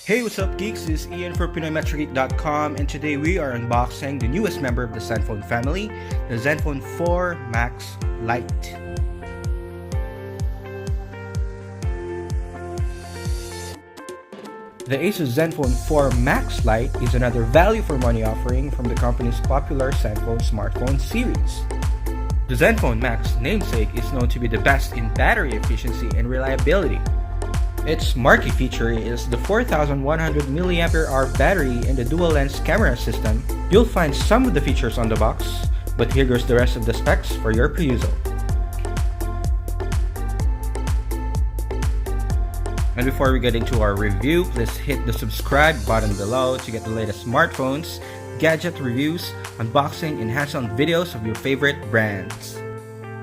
Hey, what's up geeks? This is Ian for PinoyMetroGeek.com, and today we are unboxing the newest member of the ZenFone family, the ZenFone 4 Max Lite. The ASUS ZenFone 4 Max Lite is another value for money offering from the company's popular ZenFone smartphone series. The ZenFone Max namesake is known to be the best in battery efficiency and reliability. Its marquee feature is the 4100 mAh battery and the dual-lens camera system. You'll find some of the features on the box, but here goes the rest of the specs for your perusal. And before we get into our review, please hit the subscribe button below to get the latest smartphones, gadget reviews, unboxing, and hands-on videos of your favorite brands.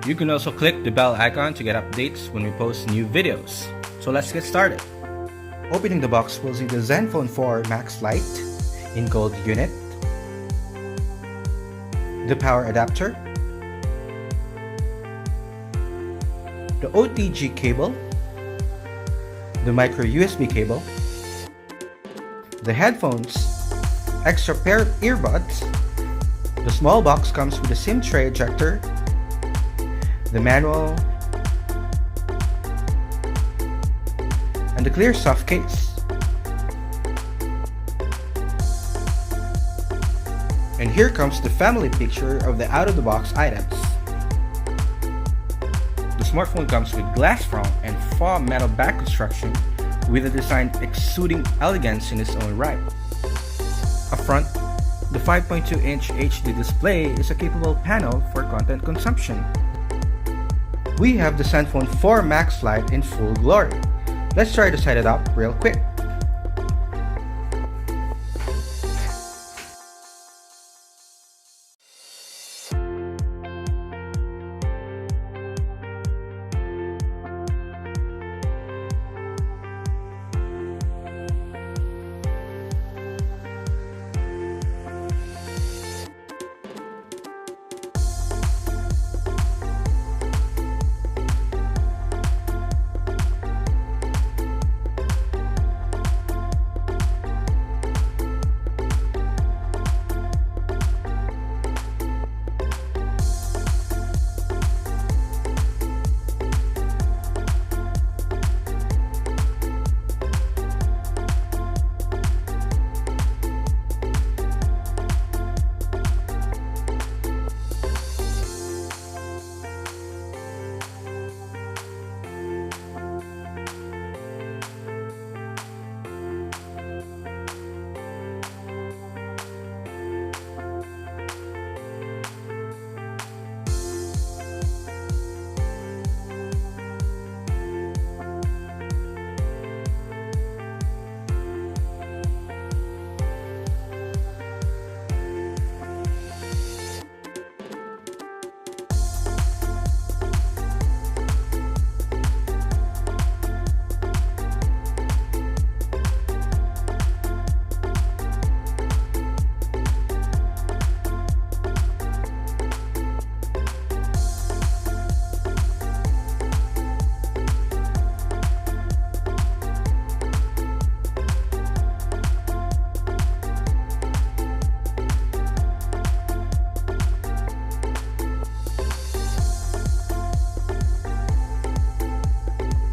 You can also click the bell icon to get updates when we post new videos. So let's get started. Opening the box, we'll see the ZenFone 4 Max Lite in gold unit, the power adapter, the OTG cable, the micro USB cable, the headphones, extra pair of earbuds. The small box comes with a SIM tray ejector, the manual, and the clear soft case. And here comes the family picture of the out-of-the-box items. The smartphone comes with glass front and faux metal back construction with a design exuding elegance in its own right. Up front, the 5.2-inch HD display is a capable panel for content consumption. We have the ZenFone 4 Max Lite in full glory. Let's try to set it up real quick.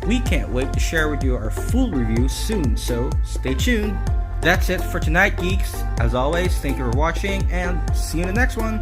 We can't wait to share with you our full review soon, so stay tuned. That's it for tonight, geeks. As always, thank you for watching and see you in the next one.